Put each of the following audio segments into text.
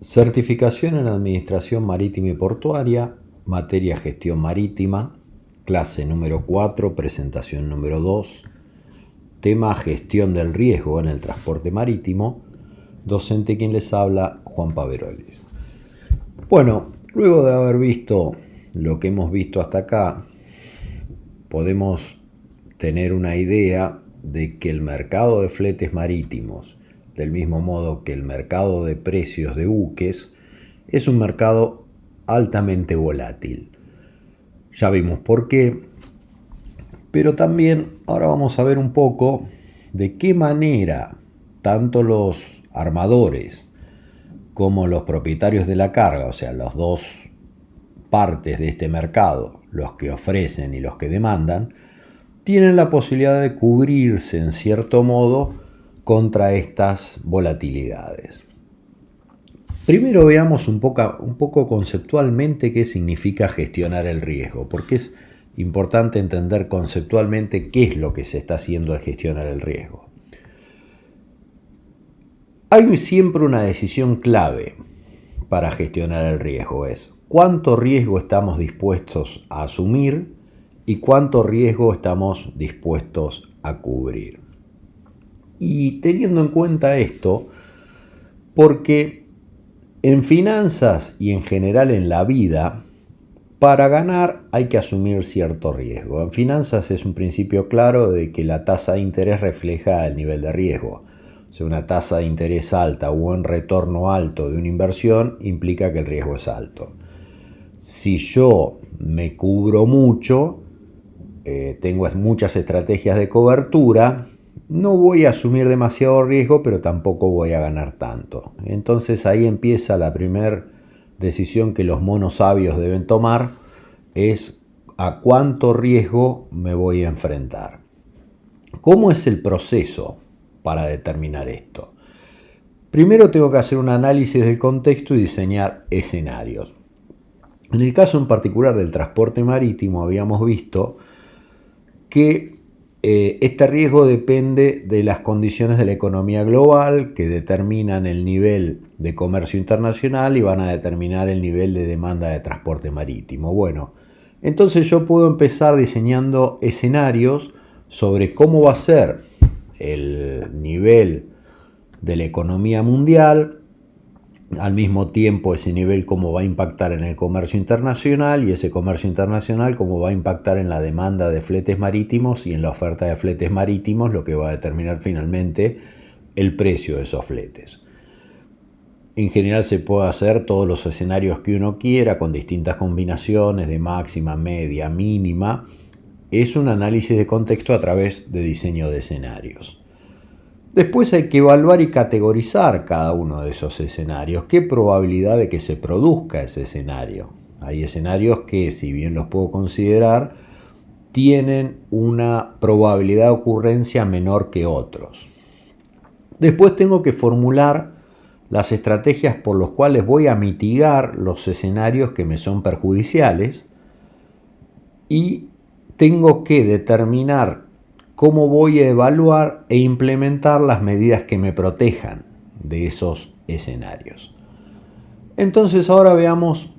Certificación en Administración Marítima y Portuaria, materia Gestión Marítima, clase número 4, presentación número 2, tema Gestión del riesgo en el transporte marítimo, docente quien les habla, Juan Paveroles. Bueno, luego de haber visto lo que hemos visto hasta acá, podemos tener una idea de que el mercado de fletes marítimos, del mismo modo que el mercado de precios de buques, es un mercado altamente volátil. Ya vimos por qué, pero también ahora vamos a ver un poco de qué manera tanto los armadores como los propietarios de la carga, o sea, las dos partes de este mercado, los que ofrecen y los que demandan, tienen la posibilidad de cubrirse en cierto modo contra estas volatilidades. Primero veamos un poco conceptualmente qué significa gestionar el riesgo, porque es importante entender conceptualmente qué es lo que se está haciendo al gestionar el riesgo. Hay siempre una decisión clave para gestionar el riesgo, es cuánto riesgo estamos dispuestos a asumir y cuánto riesgo estamos dispuestos a cubrir. Y teniendo en cuenta esto, porque en finanzas y en general en la vida, para ganar hay que asumir cierto riesgo. En finanzas es un principio claro de que la tasa de interés refleja el nivel de riesgo. O sea, una tasa de interés alta o un retorno alto de una inversión implica que el riesgo es alto. Si yo me cubro mucho, tengo muchas estrategias de cobertura, no voy a asumir demasiado riesgo, pero tampoco voy a ganar tanto. Entonces ahí empieza la primera decisión que los monos sabios deben tomar, es a cuánto riesgo me voy a enfrentar. ¿Cómo es el proceso para determinar esto? Primero tengo que hacer un análisis del contexto y diseñar escenarios. En el caso en particular del transporte marítimo habíamos visto que este riesgo depende de las condiciones de la economía global que determinan el nivel de comercio internacional y van a determinar el nivel de demanda de transporte marítimo. Bueno, entonces yo puedo empezar diseñando escenarios sobre cómo va a ser el nivel de la economía mundial, al mismo tiempo ese nivel cómo va a impactar en el comercio internacional y ese comercio internacional cómo va a impactar en la demanda de fletes marítimos y en la oferta de fletes marítimos, lo que va a determinar finalmente el precio de esos fletes. En general se puede hacer todos los escenarios que uno quiera con distintas combinaciones de máxima, media, mínima. Es un análisis de contexto a través de diseño de escenarios. Después hay que evaluar y categorizar cada uno de esos escenarios. ¿Qué probabilidad de que se produzca ese escenario? Hay escenarios que, si bien los puedo considerar, tienen una probabilidad de ocurrencia menor que otros. Después tengo que formular las estrategias por las cuales voy a mitigar los escenarios que me son perjudiciales y tengo que determinar cómo voy a evaluar e implementar las medidas que me protejan de esos escenarios. Entonces ahora veamos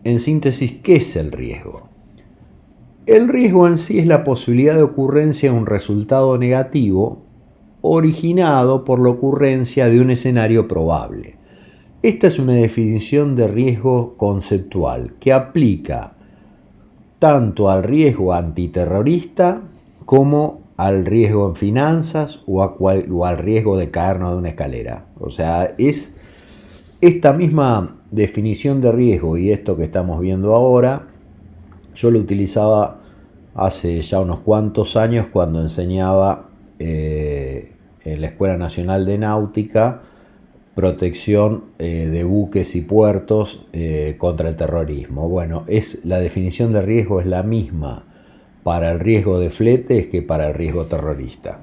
en síntesis qué es el riesgo. El riesgo en sí es la posibilidad de ocurrencia de un resultado negativo originado por la ocurrencia de un escenario probable. Esta es una definición de riesgo conceptual que aplica tanto al riesgo antiterrorista como al riesgo en finanzas o al riesgo de caernos de una escalera. O sea, es esta misma definición de riesgo y esto que estamos viendo ahora, yo lo utilizaba hace ya unos cuantos años cuando enseñaba en la Escuela Nacional de Náutica protección de buques y puertos contra el terrorismo. Bueno, la definición de riesgo es la misma para el riesgo de fletes que para el riesgo terrorista.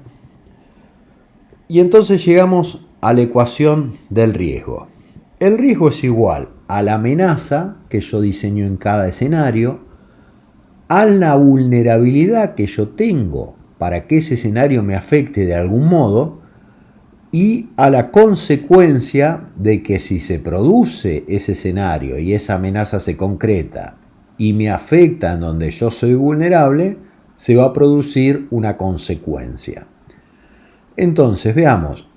Y entonces llegamos a la ecuación del riesgo. El riesgo es igual a la amenaza que yo diseño en cada escenario, a la vulnerabilidad que yo tengo para que ese escenario me afecte de algún modo y a la consecuencia de que si se produce ese escenario y esa amenaza se concreta y me afecta en donde yo soy vulnerable, se va a producir una consecuencia. Entonces, veamos,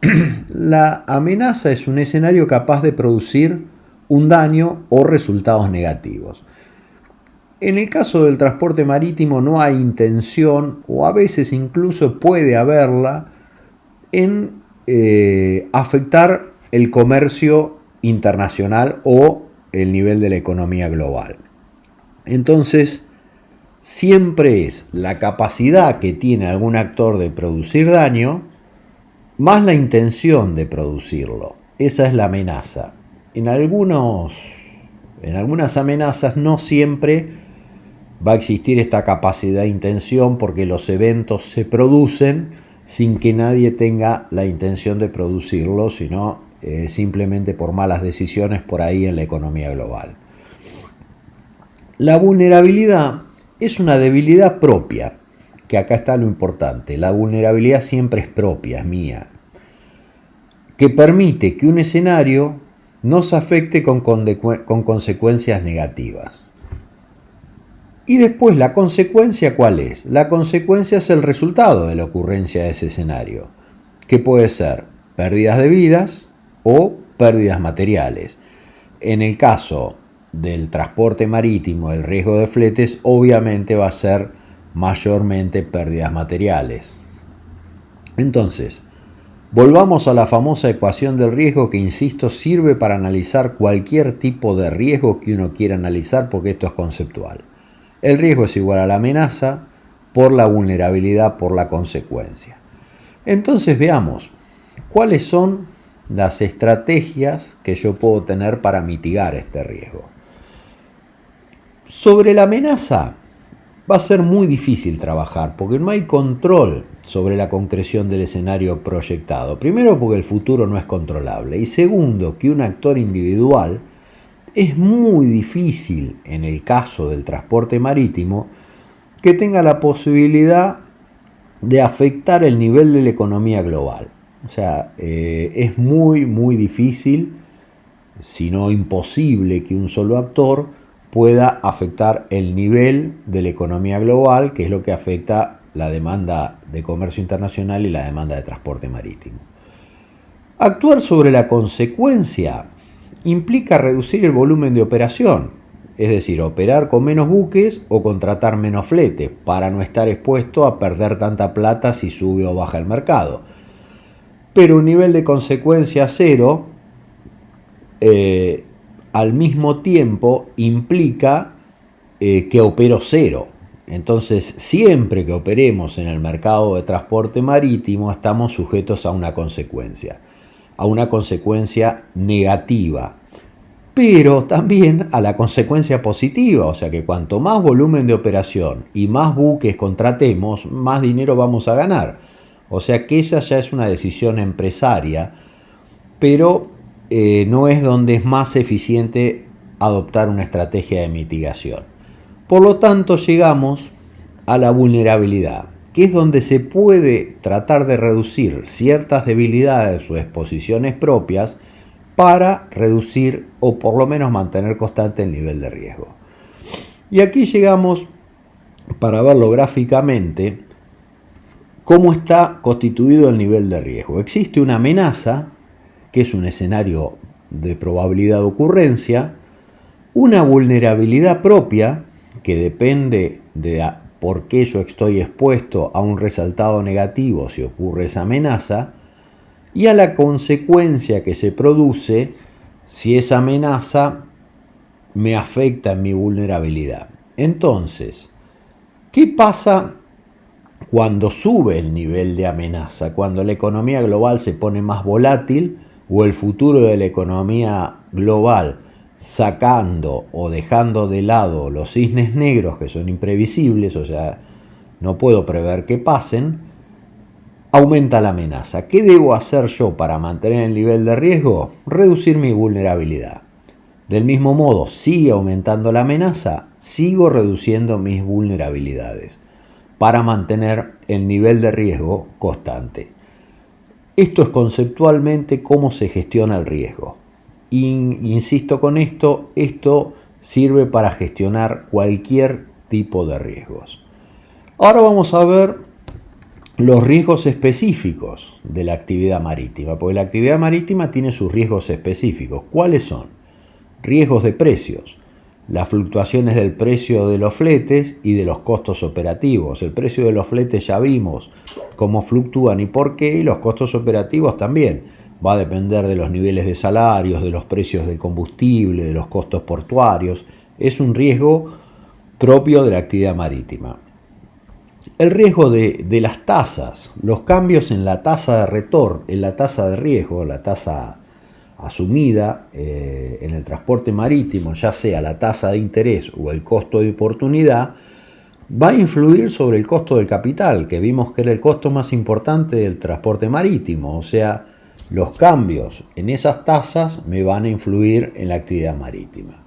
la amenaza es un escenario capaz de producir un daño o resultados negativos. En el caso del transporte marítimo no hay intención, o a veces incluso puede haberla, en afectar el comercio internacional o el nivel de la economía global. Entonces, siempre es la capacidad que tiene algún actor de producir daño más la intención de producirlo. Esa es la amenaza. En algunas amenazas no siempre va a existir esta capacidad de intención porque los eventos se producen sin que nadie tenga la intención de producirlo, sino simplemente por malas decisiones por ahí en la economía global. La vulnerabilidad es una debilidad propia, que acá está lo importante. La vulnerabilidad siempre es propia, es mía, que permite que un escenario nos afecte con consecuencias negativas. Y después, ¿la consecuencia cuál es? La consecuencia es el resultado de la ocurrencia de ese escenario, que puede ser pérdidas de vidas o pérdidas materiales. En el caso del transporte marítimo, el riesgo de fletes, obviamente va a ser mayormente pérdidas materiales. Entonces, volvamos a la famosa ecuación del riesgo que, insisto, sirve para analizar cualquier tipo de riesgo que uno quiera analizar, porque esto es conceptual. El riesgo es igual a la amenaza por la vulnerabilidad por la consecuencia. Entonces veamos cuáles son las estrategias que yo puedo tener para mitigar este riesgo. Sobre la amenaza va a ser muy difícil trabajar porque no hay control sobre la concreción del escenario proyectado. Primero, porque el futuro no es controlable, y segundo, que un actor individual es muy difícil, en el caso del transporte marítimo, que tenga la posibilidad de afectar el nivel de la economía global. O sea, es muy difícil, si no imposible, que un solo actor pueda afectar el nivel de la economía global, que es lo que afecta la demanda de comercio internacional y la demanda de transporte marítimo. Actuar sobre la consecuencia implica reducir el volumen de operación, es decir, operar con menos buques o contratar menos fletes para no estar expuesto a perder tanta plata si sube o baja el mercado. Pero un nivel de consecuencia cero al mismo tiempo implica que opero cero. Entonces, siempre que operemos en el mercado de transporte marítimo, estamos sujetos a una consecuencia negativa, pero también a la consecuencia positiva, o sea que cuanto más volumen de operación y más buques contratemos, más dinero vamos a ganar. O sea que esa ya es una decisión empresaria, pero no es donde es más eficiente adoptar una estrategia de mitigación. Por lo tanto, llegamos a la vulnerabilidad, que es donde se puede tratar de reducir ciertas debilidades o exposiciones propias para reducir o por lo menos mantener constante el nivel de riesgo. Y aquí llegamos, para verlo gráficamente, cómo está constituido el nivel de riesgo. Existe una amenaza, que es un escenario de probabilidad de ocurrencia, una vulnerabilidad propia, que depende de por qué yo estoy expuesto a un resultado negativo si ocurre esa amenaza, y a la consecuencia que se produce si esa amenaza me afecta en mi vulnerabilidad. Entonces, ¿qué pasa cuando sube el nivel de amenaza? Cuando la economía global se pone más volátil o el futuro de la economía global, sacando o dejando de lado los cisnes negros que son imprevisibles, o sea, no puedo prever que pasen, aumenta la amenaza. ¿Qué debo hacer yo para mantener el nivel de riesgo? Reducir mi vulnerabilidad. Del mismo modo, sigue aumentando la amenaza, sigo reduciendo mis vulnerabilidades para mantener el nivel de riesgo constante. Esto es conceptualmente cómo se gestiona el riesgo. Insisto con esto sirve para gestionar cualquier tipo de riesgos. Ahora vamos a ver los riesgos específicos de la actividad marítima, porque la actividad marítima tiene sus riesgos específicos. ¿Cuáles son? Riesgos de precios, las fluctuaciones del precio de los fletes y de los costos operativos. El precio de los fletes ya vimos cómo fluctúan y por qué, y los costos operativos también. Va a depender de los niveles de salarios, de los precios del combustible, de los costos portuarios. Es un riesgo propio de la actividad marítima. El riesgo de las tasas, los cambios en la tasa de retorno, en la tasa de riesgo, la tasa asumida en el transporte marítimo, ya sea la tasa de interés o el costo de oportunidad, va a influir sobre el costo del capital, que vimos que era el costo más importante del transporte marítimo. O sea, los cambios en esas tasas me van a influir en la actividad marítima.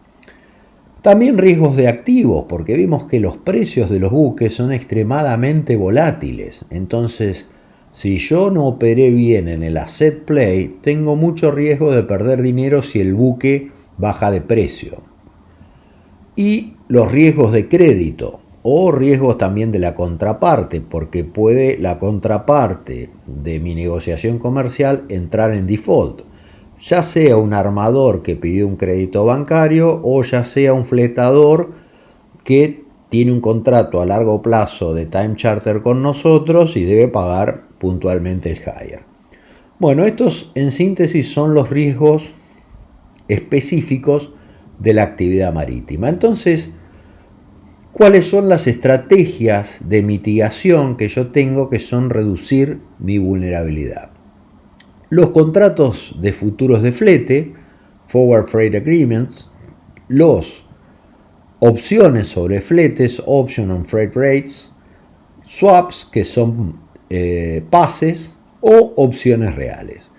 También riesgos de activos, porque vimos que los precios de los buques son extremadamente volátiles. Entonces, si yo no operé bien en el asset play, tengo mucho riesgo de perder dinero si el buque baja de precio. Y los riesgos de crédito o riesgos también de la contraparte, porque puede la contraparte de mi negociación comercial entrar en default, ya sea un armador que pidió un crédito bancario o ya sea un fletador que tiene un contrato a largo plazo de time charter con nosotros y debe pagar puntualmente el hire. Bueno, estos en síntesis son los riesgos específicos de la actividad marítima. Entonces, ¿cuáles son las estrategias de mitigación que yo tengo, que son reducir mi vulnerabilidad? Los contratos de futuros de flete, Forward Freight Agreements, los opciones sobre fletes, Option on Freight Rates, swaps, que son pases, o opciones reales.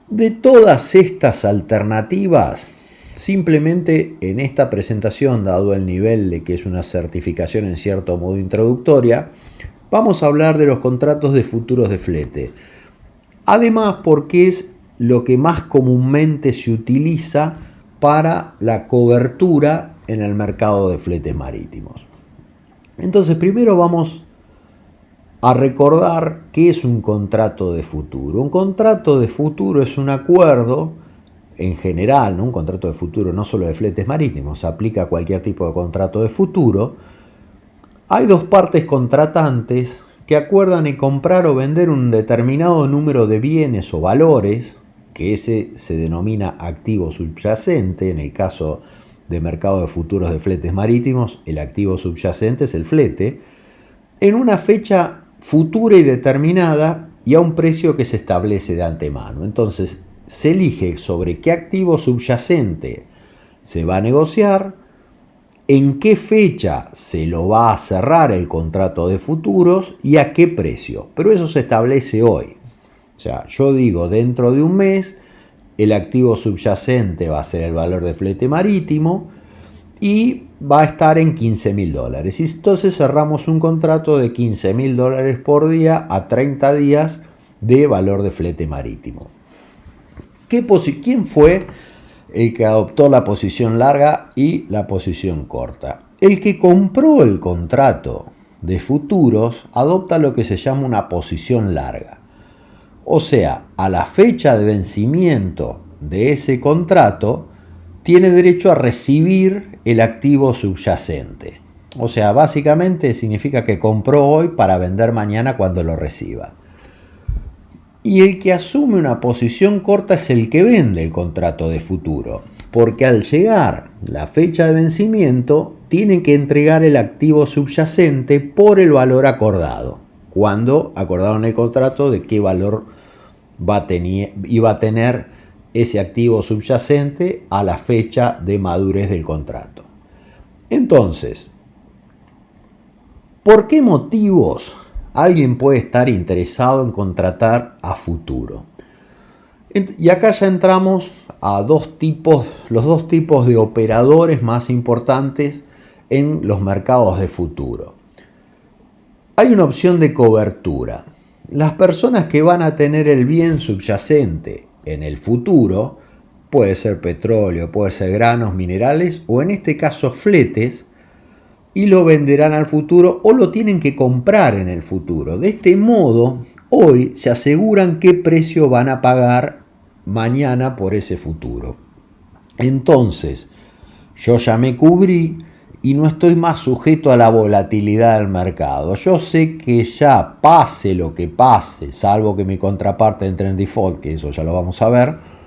De todas estas alternativas, simplemente en esta presentación, dado el nivel de que es una certificación en cierto modo introductoria, vamos a hablar de los contratos de futuros de flete. Además, porque es lo que más comúnmente se utiliza para la cobertura en el mercado de fletes marítimos. Entonces, primero vamos a recordar qué es un contrato de futuro. Un contrato de futuro es un acuerdo en general, ¿no? Un contrato de futuro no solo de fletes marítimos, se aplica a cualquier tipo de contrato de futuro. Hay dos partes contratantes que acuerdan en comprar o vender un determinado número de bienes o valores, que ese se denomina activo subyacente. En el caso de mercado de futuros de fletes marítimos, el activo subyacente es el flete, en una fecha futura y determinada y a un precio que se establece de antemano. Entonces, se elige sobre qué activo subyacente se va a negociar, en qué fecha se lo va a cerrar el contrato de futuros y a qué precio. Pero eso se establece hoy. O sea, yo digo, dentro de un mes, el activo subyacente va a ser el valor de flete marítimo y va a estar en $15.000. Y entonces cerramos un contrato de $15.000 por día a 30 días de valor de flete marítimo. ¿Quién fue el que adoptó la posición larga y la posición corta? El que compró el contrato de futuros adopta lo que se llama una posición larga. O sea, a la fecha de vencimiento de ese contrato, tiene derecho a recibir el activo subyacente. O sea, básicamente significa que compró hoy para vender mañana cuando lo reciba. Y el que asume una posición corta es el que vende el contrato de futuro, porque al llegar la fecha de vencimiento tiene que entregar el activo subyacente por el valor acordado, cuando acordaron el contrato de qué valor iba a tener ese activo subyacente a la fecha de madurez del contrato. Entonces, ¿por qué motivos alguien puede estar interesado en contratar a futuro? Y acá ya entramos a los dos tipos de operadores más importantes en los mercados de futuro. Hay una opción de cobertura. Las personas que van a tener el bien subyacente en el futuro, puede ser petróleo, puede ser granos, minerales o en este caso fletes, y lo venderán al futuro o lo tienen que comprar en el futuro. De este modo, hoy se aseguran qué precio van a pagar mañana por ese futuro. Entonces, yo ya me cubrí y no estoy más sujeto a la volatilidad del mercado. Yo sé que ya pase lo que pase, salvo que mi contraparte entre en default, que eso ya lo vamos a ver,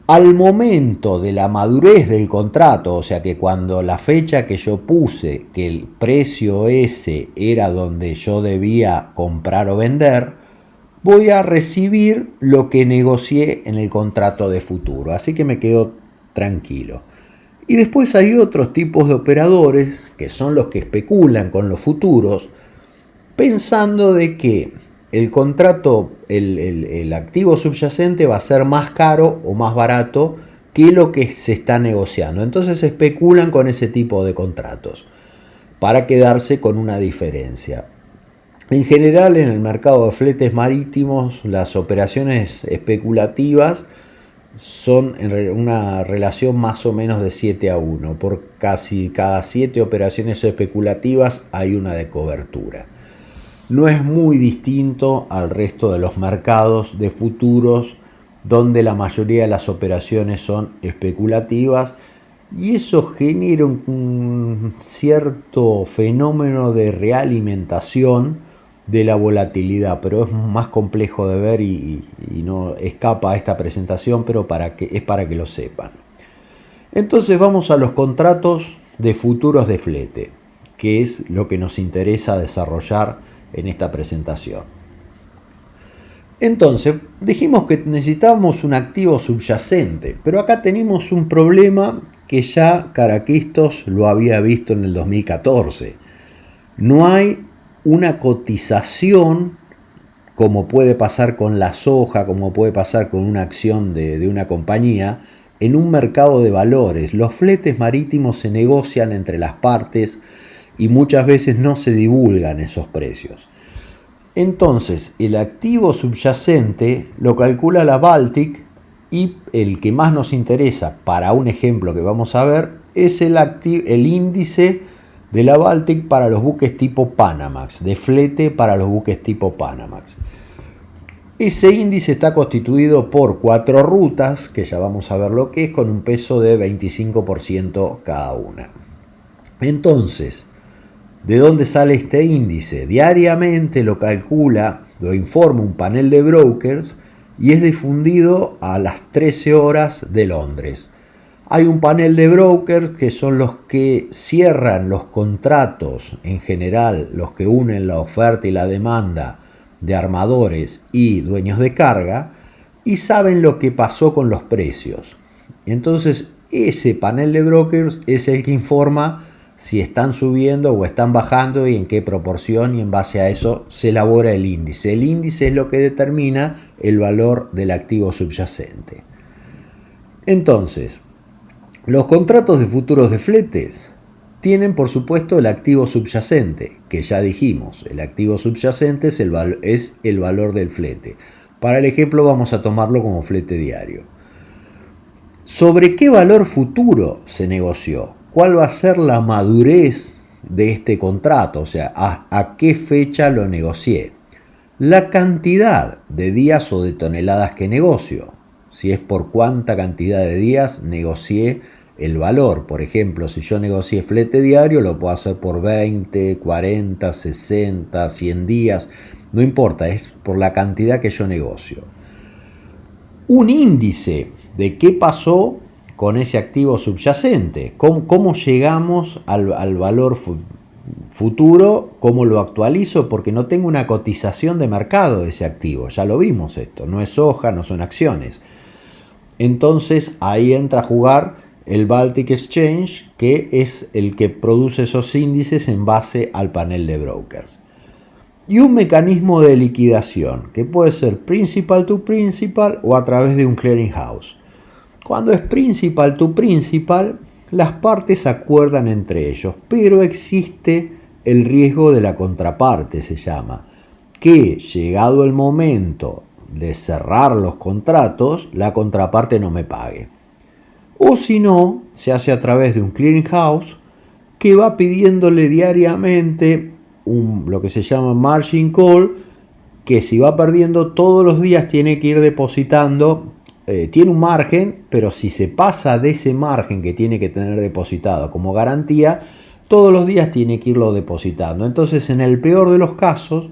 al momento de la madurez del contrato, o sea que cuando la fecha que yo puse, que el precio ese era donde yo debía comprar o vender, voy a recibir lo que negocié en el contrato de futuro. Así que me quedo tranquilo. Y después hay otros tipos de operadores que son los que especulan con los futuros, pensando de que el contrato, el activo subyacente va a ser más caro o más barato que lo que se está negociando. Entonces especulan con ese tipo de contratos para quedarse con una diferencia. En general, en el mercado de fletes marítimos, las operaciones especulativas son en una relación más o menos de 7-1. Por casi cada 7 operaciones especulativas hay una de cobertura. No es muy distinto al resto de los mercados de futuros, donde la mayoría de las operaciones son especulativas, y eso genera un cierto fenómeno de realimentación de la volatilidad, pero es más complejo de ver y no escapa a esta presentación, pero es para que lo sepan. Entonces vamos a los contratos de futuros de flete, que es lo que nos interesa desarrollar en esta presentación. Entonces, dijimos que necesitamos un activo subyacente, pero acá tenemos un problema que ya Caraquistos lo había visto en el 2014. No hay una cotización como puede pasar con la soja, como puede pasar con una acción de una compañía, en un mercado de valores. Los fletes marítimos se negocian entre las partes y muchas veces no se divulgan esos precios. Entonces, el activo subyacente lo calcula la Baltic y el que más nos interesa para un ejemplo que vamos a ver es el índice de la Baltic para los buques tipo Panamax, de flete para los buques tipo Panamax. Ese índice está constituido por 4 rutas, que ya vamos a ver lo que es, con un peso de 25% cada una. Entonces, ¿de dónde sale este índice? Diariamente lo calcula, lo informa un panel de brokers y es difundido a las 13 horas de Londres. Hay un panel de brokers que son los que cierran los contratos, en general los que unen la oferta y la demanda de armadores y dueños de carga, y saben lo que pasó con los precios. Entonces ese panel de brokers es el que informa si están subiendo o están bajando y en qué proporción, y en base a eso se elabora el índice. El índice es lo que determina el valor del activo subyacente. Entonces, los contratos de futuros de fletes tienen, por supuesto, el activo subyacente, que ya dijimos, el activo subyacente es el valor del flete. Para el ejemplo vamos a tomarlo como flete diario. ¿Sobre qué valor futuro se negoció? ¿Cuál va a ser la madurez de este contrato? O sea, ¿a qué fecha lo negocié? La cantidad de días o de toneladas que negocio. Si es por cuánta cantidad de días negocié el valor. Por ejemplo, si yo negocié flete diario, lo puedo hacer por 20, 40, 60, 100 días. No importa, es por la cantidad que yo negocio. Un índice de qué pasó con ese activo subyacente. ¿Cómo llegamos al valor futuro? ¿Cómo lo actualizo? Porque no tengo una cotización de mercado de ese activo. Ya lo vimos esto. No es soja, no son acciones. Entonces ahí entra a jugar el Baltic Exchange, que es el que produce esos índices en base al panel de brokers. Y un mecanismo de liquidación, que puede ser principal to principal o a través de un clearinghouse. Cuando es principal to principal, las partes acuerdan entre ellos, pero existe el riesgo de la contraparte, se llama. que llegado el momento de cerrar los contratos, la contraparte no me pague. O si no, se hace a través de un clearing house que va pidiéndole diariamente lo que se llama margin call, que si va perdiendo todos los días tiene que ir depositando, tiene un margen, pero si se pasa de ese margen que tiene que tener depositado como garantía, todos los días tiene que irlo depositando. Entonces, en el peor de los casos,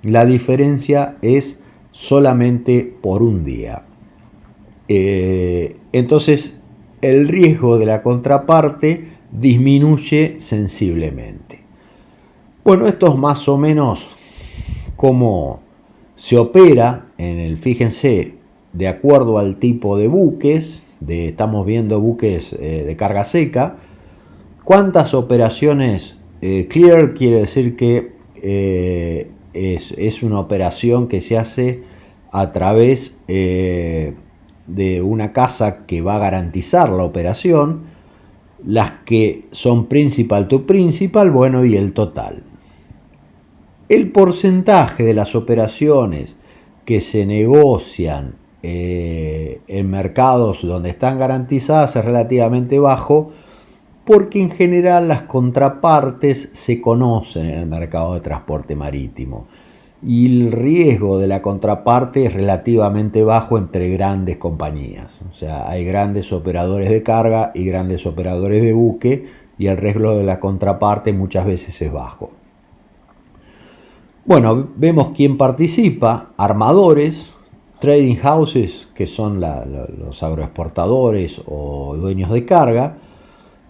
la diferencia es solamente por un día. Entonces, el riesgo de la contraparte disminuye sensiblemente. Bueno, esto es más o menos cómo se opera fíjense, de acuerdo al tipo de buques, estamos viendo buques de carga seca. ¿Cuántas operaciones clear? Quiere decir que es una operación que se hace a través de una casa que va a garantizar la operación, las que son principal to principal, bueno, y el total. El porcentaje de las operaciones que se negocian en mercados donde están garantizadas es relativamente bajo, porque en general las contrapartes se conocen en el mercado de transporte marítimo y el riesgo de la contraparte es relativamente bajo entre grandes compañías. O sea, hay grandes operadores de carga y grandes operadores de buque y el riesgo de la contraparte muchas veces es bajo. Bueno, vemos quién participa: armadores, trading houses, que son los agroexportadores o dueños de carga,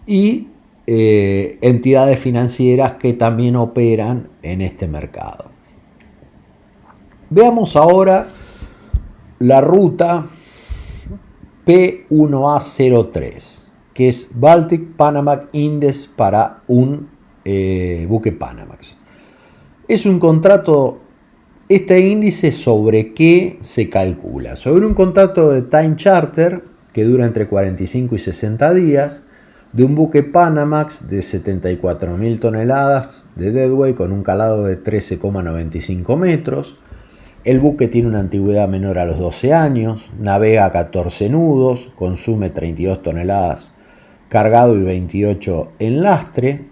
y entidades financieras que también operan en este mercado. Veamos ahora la ruta P1A03, que es Baltic Panamax Index para un buque Panamax. Es un contrato, este índice, ¿sobre qué se calcula? Sobre un contrato de time charter que dura entre 45 y 60 días, de un buque Panamax de 74.000 toneladas de deadweight con un calado de 13,95 metros. El buque tiene una antigüedad menor a los 12 años, navega a 14 nudos, consume 32 toneladas cargado y 28 en lastre.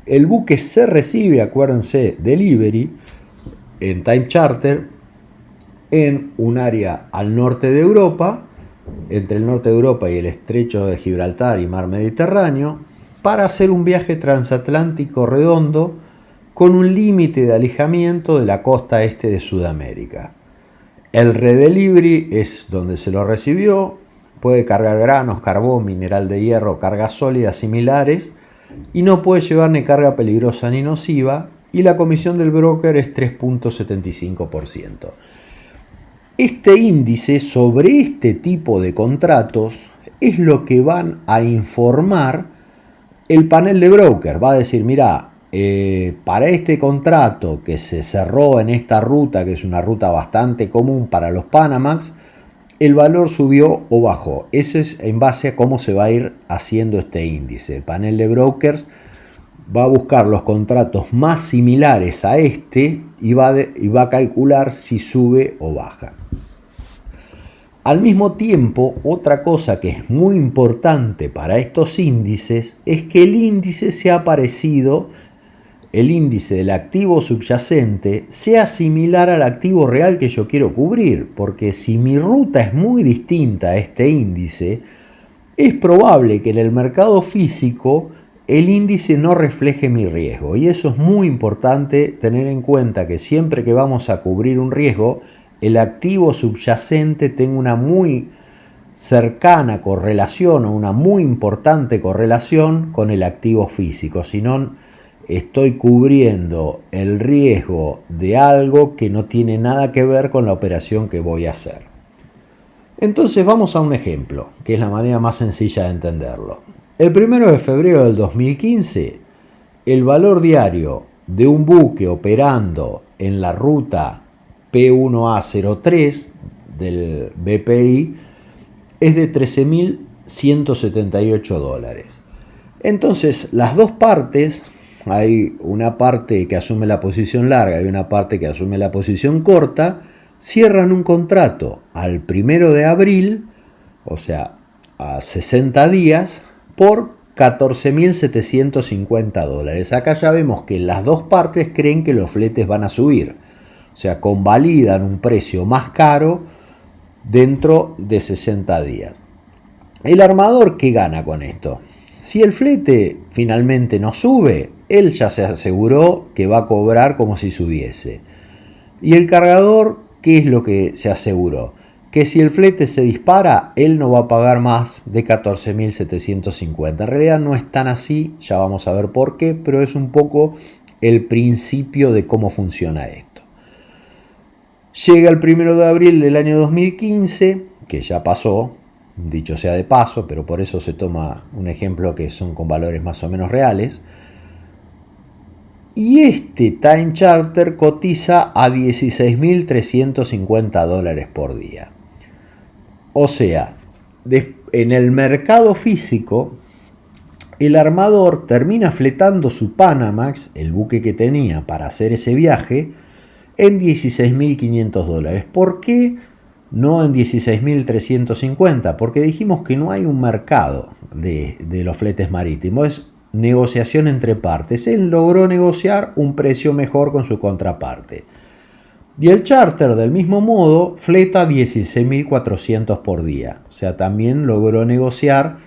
El buque se recibe, acuérdense, delivery en time charter en un área al norte de Europa, entre el norte de Europa y el estrecho de Gibraltar y mar Mediterráneo, para hacer un viaje transatlántico redondo con un límite de alejamiento de la costa este de Sudamérica. El redelivery es donde se lo recibió, puede cargar granos, carbón, mineral de hierro, cargas sólidas similares, y no puede llevar ni carga peligrosa ni nociva, y la comisión del broker es 3,75%. Este índice sobre este tipo de contratos es lo que van a informar el panel de broker. Va a decir, mira, para este contrato que se cerró en esta ruta, que es una ruta bastante común para los Panamax, el valor subió o bajó. Ese es en base a cómo se va a ir haciendo este índice. El panel de brokers va a buscar los contratos más similares a este y va a calcular si sube o baja. Al mismo tiempo, otra cosa que es muy importante para estos índices es que el índice sea parecido, el índice del activo subyacente sea similar al activo real que yo quiero cubrir, porque si mi ruta es muy distinta a este índice, es probable que en el mercado físico el índice no refleje mi riesgo, y eso es muy importante tener en cuenta, que siempre que vamos a cubrir un riesgo, el activo subyacente tenga una muy cercana correlación o una muy importante correlación con el activo físico, si no estoy cubriendo el riesgo de algo que no tiene nada que ver con la operación que voy a hacer. Entonces vamos a un ejemplo, que es la manera más sencilla de entenderlo. El 1 de febrero del 2015, el valor diario de un buque operando en la ruta P1A03 del BPI es de $13.178. Entonces las dos partes hay una parte que asume la posición larga y una parte que asume la posición corta, cierran un contrato al 1 de abril, o sea, a 60 días, por $14.750. Acá ya vemos que las dos partes creen que los fletes van a subir. O sea, convalidan un precio más caro dentro de 60 días. ¿El armador qué gana con esto? Si el flete finalmente no sube, él ya se aseguró que va a cobrar como si subiese. ¿Y el cargador qué es lo que se aseguró? Que si el flete se dispara, él no va a pagar más de 14.750. En realidad no es tan así, ya vamos a ver por qué, pero es un poco el principio de cómo funciona esto. Llega el 1 de abril del año 2015, que ya pasó, dicho sea de paso, pero por eso se toma un ejemplo que son con valores más o menos reales. Y este time charter cotiza a $16.350 por día. O sea, en el mercado físico, el armador termina fletando su Panamax, el buque que tenía para hacer ese viaje, en $16.500. ¿Por qué no en $16.350? Porque dijimos que no hay un mercado de los fletes marítimos, es negociación entre partes. Él logró negociar un precio mejor con su contraparte. Y el charter del mismo modo fleta 16.400 por día. O sea, también logró negociar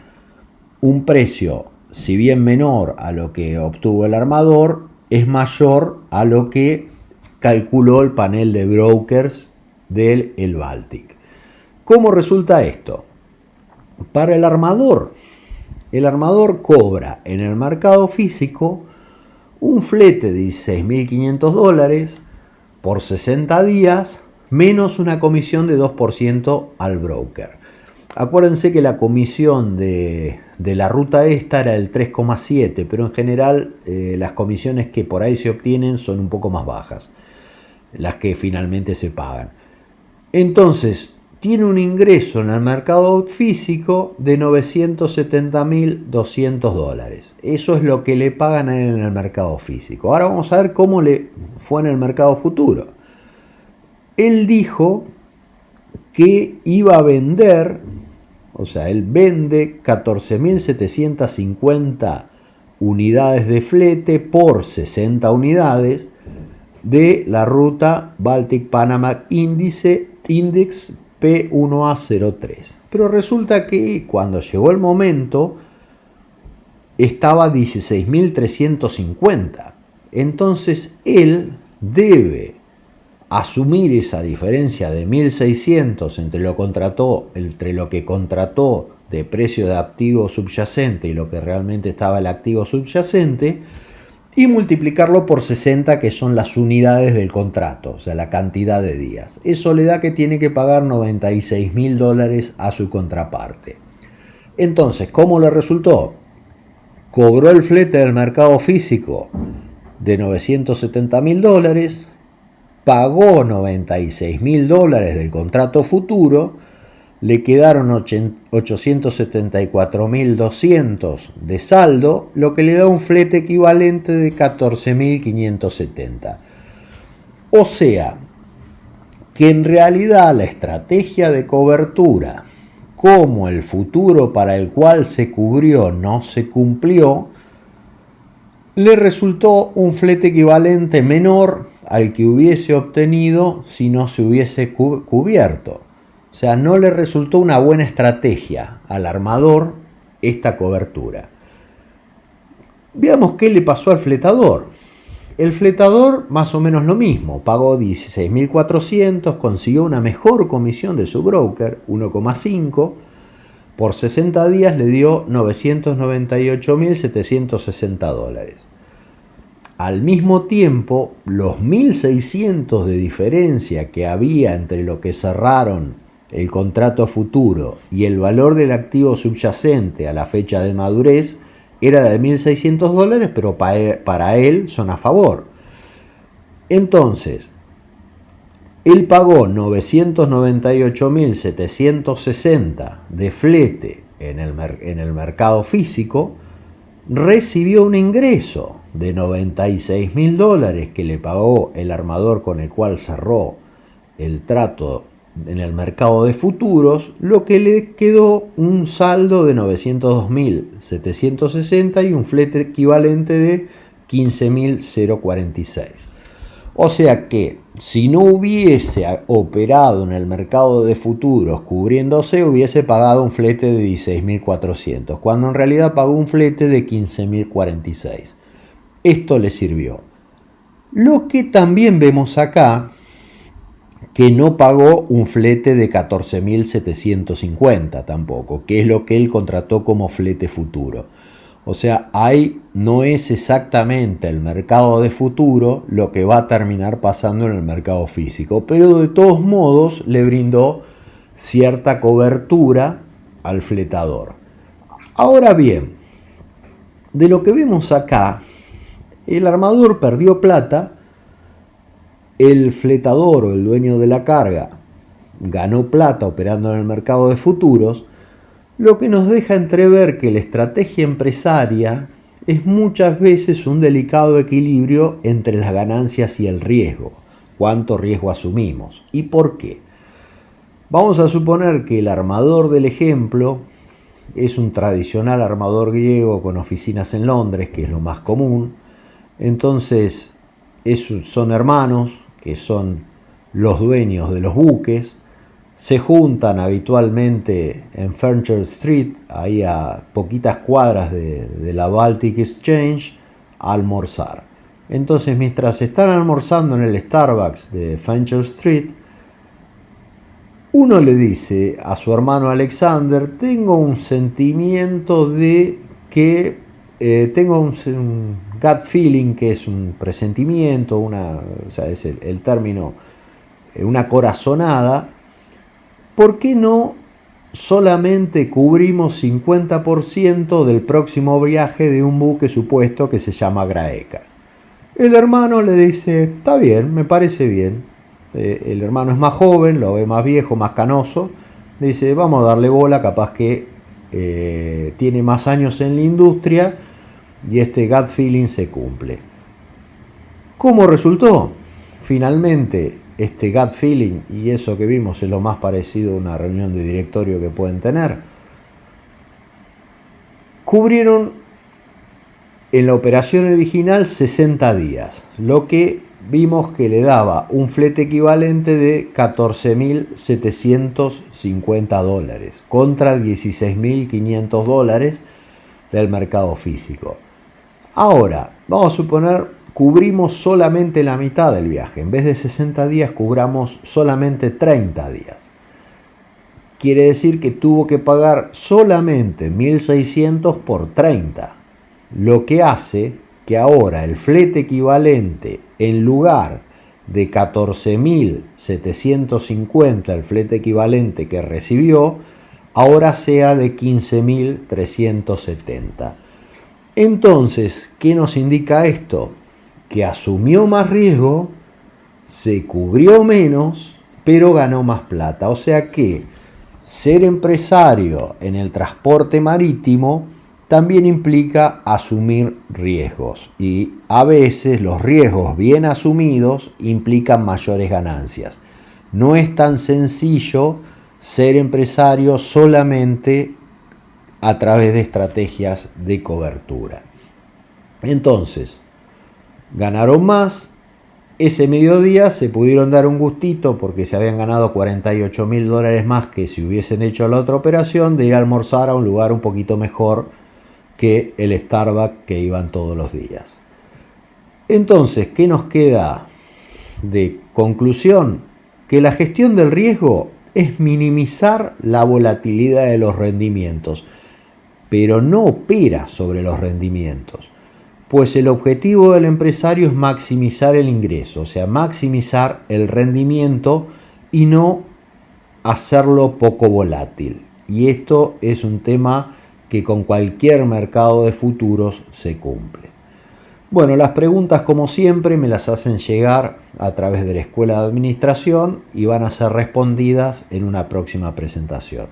un precio, si bien menor a lo que obtuvo el armador, es mayor a lo que calculó el panel de brokers del Baltic. ¿Cómo resulta esto? Para el armador cobra en el mercado físico un flete de $16.500 por 60 días, menos una comisión de 2% al broker. Acuérdense que la comisión de la ruta esta era el 3,7, pero en general las comisiones que por ahí se obtienen son un poco más bajas, las que finalmente se pagan. Entonces, tiene un ingreso en el mercado físico de $970.200. Eso es lo que le pagan en el mercado físico. Ahora vamos a ver cómo le fue en el mercado futuro. Él dijo que iba a vender, o sea, él vende 14.750 unidades de flete por 60 unidades de la ruta Baltic Panama Index P1A03. Pero resulta que cuando llegó el momento estaba 16.350. Entonces él debe asumir esa diferencia de 1.600 entre lo que contrató de precio de activo subyacente y lo que realmente estaba el activo subyacente, y multiplicarlo por 60, que son las unidades del contrato, o sea, la cantidad de días. Eso le da que tiene que pagar $96.000 a su contraparte. Entonces, ¿cómo le resultó? Cobró el flete del mercado físico de $970.000, pagó $96.000 del contrato futuro, le quedaron 874.200 de saldo, lo que le da un flete equivalente de 14.570. O sea, que en realidad la estrategia de cobertura, como el futuro para el cual se cubrió no se cumplió, le resultó un flete equivalente menor al que hubiese obtenido si no se hubiese cubierto. O sea, no le resultó una buena estrategia al armador esta cobertura. Veamos qué le pasó al fletador. El fletador más o menos lo mismo, pagó 16.400, consiguió una mejor comisión de su broker, 1,5, por 60 días le dio $998.760. Al mismo tiempo, los 1.600 de diferencia que había entre lo que cerraron el contrato futuro y el valor del activo subyacente a la fecha de madurez era de $1.600, pero para él son a favor. Entonces, él pagó 998.760 de flete en el mercado físico, recibió un ingreso de $96.000 que le pagó el armador con el cual cerró el trato en el mercado de futuros, lo que le quedó un saldo de 902.760 y un flete equivalente de 15.046. O sea que si no hubiese operado en el mercado de futuros cubriéndose, hubiese pagado un flete de 16.400, cuando en realidad pagó un flete de 15.046. Esto le sirvió. Lo que también vemos acá, que no pagó un flete de 14.750 tampoco, que es lo que él contrató como flete futuro. O sea, ahí no es exactamente el mercado de futuro lo que va a terminar pasando en el mercado físico, pero de todos modos le brindó cierta cobertura al fletador. Ahora bien, de lo que vemos acá, el armador perdió plata, el fletador o el dueño de la carga ganó plata operando en el mercado de futuros, lo que nos deja entrever que la estrategia empresaria es muchas veces un delicado equilibrio entre las ganancias y el riesgo. ¿Cuánto riesgo asumimos? ¿Y por qué? Vamos a suponer que el armador del ejemplo es un tradicional armador griego con oficinas en Londres, que es lo más común. Entonces son hermanos, que son los dueños de los buques. Se juntan habitualmente en Fenchurch Street, ahí a poquitas cuadras de la Baltic Exchange, a almorzar. Entonces, mientras están almorzando en el Starbucks de Fenchurch Street, uno le dice a su hermano Alexander: tengo un sentimiento de que tengo un gut feeling, que es un presentimiento, o sea, es el término, una corazonada. ¿Por qué no solamente cubrimos 50% del próximo viaje de un buque supuesto que se llama Graeca? El hermano le dice: está bien, me parece bien. El hermano es más joven, lo ve más viejo, más canoso. Le dice: vamos a darle bola, capaz que tiene más años en la industria y este gut feeling se cumple. ¿Cómo resultó? Finalmente, este gut feeling y eso que vimos es lo más parecido a una reunión de directorio que pueden tener. Cubrieron en la operación original 60 días, lo que vimos que le daba un flete equivalente de $14.750 contra $16.500 del mercado físico. Ahora, vamos a suponer cubrimos solamente la mitad del viaje. En vez de 60 días, cubramos solamente 30 días. Quiere decir que tuvo que pagar solamente 1.600 por 30. Lo que hace que ahora el flete equivalente, en lugar de 14.750, el flete equivalente que recibió, ahora sea de 15.370. Entonces, ¿qué nos indica esto? Que asumió más riesgo, se cubrió menos, pero ganó más plata. O sea que ser empresario en el transporte marítimo también implica asumir riesgos. Y a veces los riesgos bien asumidos implican mayores ganancias. No es tan sencillo ser empresario solamente a través de estrategias de cobertura. Entonces, ganaron más. Ese mediodía se pudieron dar un gustito porque se habían ganado $48.000 más que si hubiesen hecho la otra operación, de ir a almorzar a un lugar un poquito mejor que el Starbucks que iban todos los días. Entonces, ¿qué nos queda de conclusión? Que la gestión del riesgo es minimizar la volatilidad de los rendimientos, pero no opera sobre los rendimientos. Pues el objetivo del empresario es maximizar el ingreso, o sea, maximizar el rendimiento y no hacerlo poco volátil. Y esto es un tema que con cualquier mercado de futuros se cumple. Bueno, las preguntas, como siempre, me las hacen llegar a través de la Escuela de Administración y van a ser respondidas en una próxima presentación.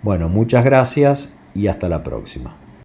Bueno, muchas gracias y hasta la próxima.